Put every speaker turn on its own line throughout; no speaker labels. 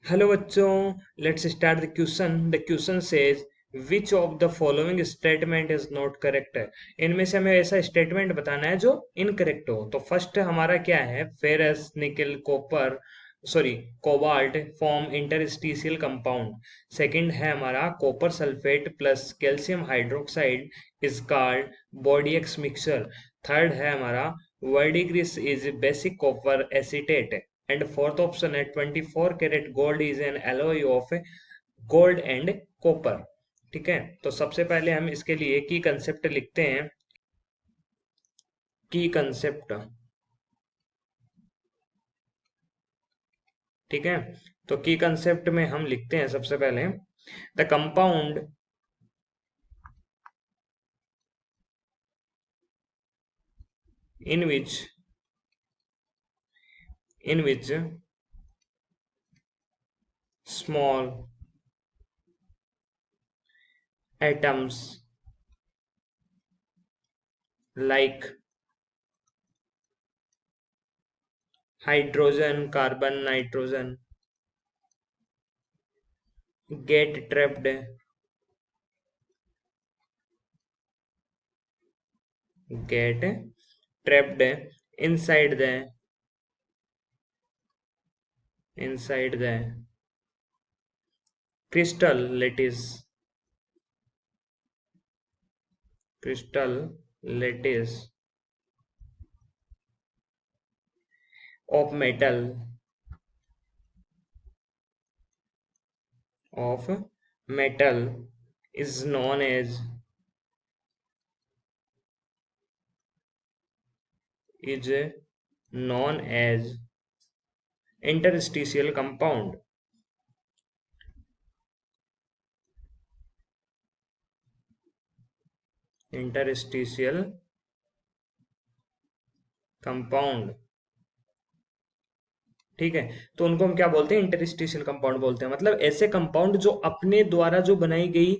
Hello बच्चों, let's start the question. The question says which of the following statement is not correct. इनमें से हमें ऐसा statement बताना है जो इनकरेक्ट हो। तो फर्स्ट हमारा क्या है, ferrous nickel copper sorry cobalt form interstitial compound. Second है हमारा copper sulphate plus calcium hydroxide is called Bordeaux mixture. Third है हमारा verdigris is basic copper acetate. And fourth option है 24 carat gold is an alloy of gold and copper. ठीक है, तो सबसे पहले हम इसके लिए की कंसेप्ट लिखते हैं। की कंसेप्ट, ठीक है। तो की कंसेप्ट में हम लिखते हैं सबसे पहले the compound in which small atoms like hydrogen carbon nitrogen get trapped get trapped inside the crystal lattice of metal is is known as interstitial compound। interstitial compound, ठीक है। तो उनको हम क्या बोलते हैं, इंटरस्टिशियल कंपाउंड बोलते हैं। मतलब ऐसे कंपाउंड जो अपने द्वारा जो बनाई गई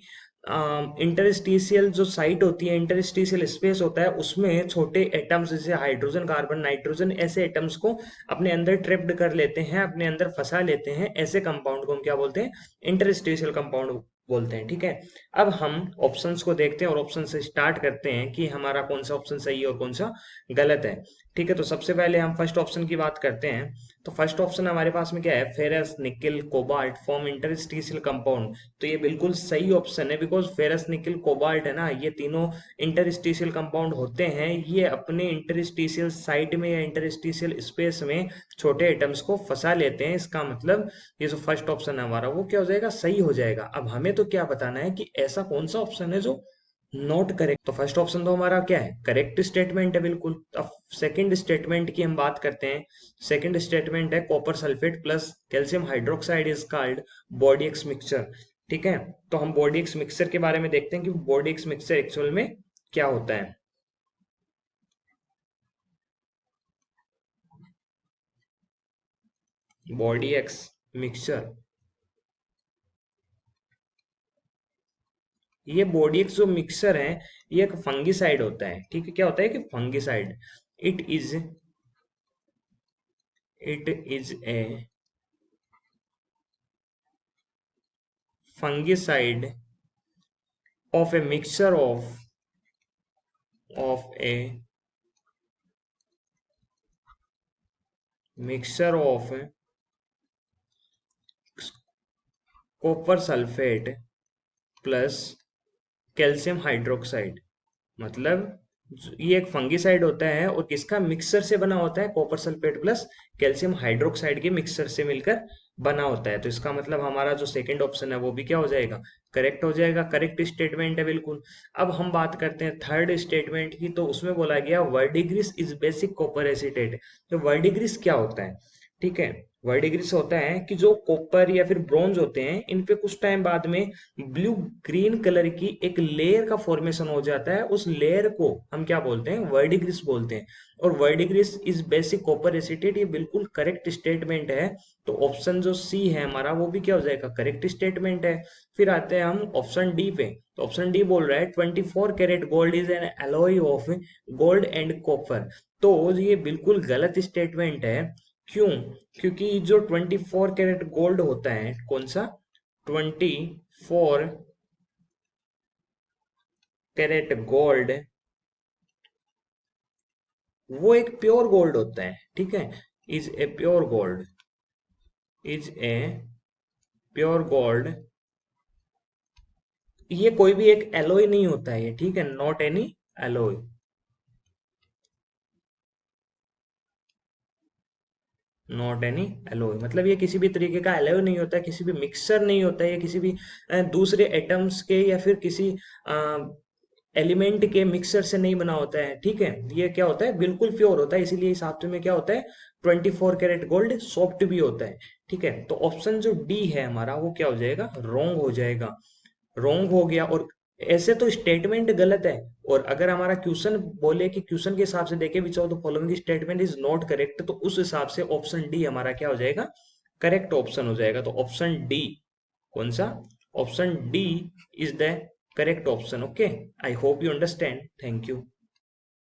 इंटरस्टिशियल जो साइट होती है, इंटरस्टिशियल स्पेस होता है, उसमें छोटे एटम्स जैसे हाइड्रोजन कार्बन नाइट्रोजन ऐसे एटम्स को अपने अंदर ट्रैप्ड कर लेते हैं, अपने अंदर फंसा लेते हैं। ऐसे कंपाउंड को हम क्या बोलते हैं, इंटरस्टिशियल कंपाउंड बोलते हैं। ठीक है, अब हम ऑप्शंस को देखते हैं और ऑप्शन से स्टार्ट करते हैं कि हमारा कौन सा ऑप्शन सही है और कौन सा गलत है। ठीक है, तो सबसे पहले हम फर्स्ट ऑप्शन की बात करते हैं। तो फर्स्ट ऑप्शन हमारे पास में क्या है, ferrous nickel cobalt form interstitial compound. तो ये बिल्कुल सही ऑप्शन है, बिकॉज फेरस निकल कोबाल्ट है ना, ये तीनों इंटरस्टिशियल कंपाउंड होते हैं। ये अपने इंटरस्टिशियल साइट में या इंटरस्टिशियल स्पेस में छोटे एटम्स को फंसा लेते हैं। इसका मतलब ये जो फर्स्ट ऑप्शन है हमारा, वो क्या हो जाएगा, सही हो जाएगा। अब हमें तो क्या बताना है कि ऐसा कौन सा ऑप्शन है जो नॉट करेक्ट। तो फर्स्ट ऑप्शन तो हमारा क्या है, करेक्ट स्टेटमेंट है बिल्कुल। अब सेकंड स्टेटमेंट की हम बात करते हैं। सेकंड स्टेटमेंट है copper sulphate plus calcium hydroxide is called Bordeaux mixture. ठीक है, तो हम बॉडी एक्स मिक्सचर के बारे में देखते हैं कि बॉडी एक्स मिक्सचर एक्चुअल में क्या होता है। बॉडी एक्स मिक्सचर, ये बॉडी एक्स जो मिक्सचर है, ये एक फंगिसाइड होता है। ठीक है, क्या होता है कि fungicide. It is it is a fungicide of a mixture of a mixture of copper sulfate plus calcium hydroxide. मतलब ये एक फंगिसाइड होता है और किसका मिक्सर से बना होता है, copper sulphate plus calcium hydroxide के मिक्सर से मिलकर बना होता है। तो इसका मतलब हमारा जो सेकंड ऑप्शन है वो भी क्या हो जाएगा, करेक्ट हो जाएगा। करेक्ट स्टेटमेंट है बिल्कुल। अब हम बात करते हैं थर्ड स्टेटमेंट की। तो उसमें बोला गया वर्डिग्रिस इज बेसिक कॉपर एसीटेट। तो वर्डिग्रिस क्या होता है, ठीक है। वर्डिग्रिस होता है कि जो कॉपर या फिर ब्रॉन्ज होते हैं, इन पे कुछ टाइम बाद में ब्लू ग्रीन कलर की एक लेयर का फॉर्मेशन हो जाता है। उस लेयर को हम क्या बोलते हैं, वर्डिग्रिस बोलते हैं। और वर्डिग्रिस इज बेसिक कॉपर एसीटेट, ये बिल्कुल करेक्ट स्टेटमेंट है। तो ऑप्शन जो सी है हमारा, वो भी क्या हो जाएगा, करेक्ट स्टेटमेंट है। फिर आते हैं हम ऑप्शन डी पे। तो ऑप्शन डी बोल रहा है 24 carat gold is an alloy of gold and copper. तो ये बिल्कुल गलत स्टेटमेंट है, क्यों? क्योंकि जो 24 कैरेट गोल्ड होता है, कौन सा? 24 कैरेट गोल्ड, वो एक प्योर गोल्ड होता है, ठीक है। Is a pure gold, is a pure gold. ये कोई भी एक एलोय नहीं होता है ये, ठीक है, not any alloy. Not any alloy मतलब ये किसी भी तरीके का एलोय नहीं होता है, किसी भी मिक्सर नहीं होता है, या किसी भी दूसरे एटम्स के या फिर किसी एलिमेंट के मिक्सर से नहीं बना होता है, ठीक है। ये क्या होता है, बिल्कुल प्योर होता है, इसीलिए इस हिसाब में क्या होता है, 24 कैरेट गोल्ड सॉफ्ट भी होता है, ठीक है। तो ऑप्शन जो डी है हमारा, वो क्या हो जाएगा, रॉन्ग हो जाएगा। रॉन्ग हो गया। और ऐसे तो स्टेटमेंट गलत है। और अगर हमारा क्वेश्चन बोले कि क्वेश्चन के हिसाब से देखे which of the following statement is not correct, तो उस हिसाब से ऑप्शन डी हमारा क्या हो जाएगा, करेक्ट ऑप्शन हो जाएगा। तो ऑप्शन डी, कौन सा? Option D is the correct option. Okay, I hope you understand. Thank you.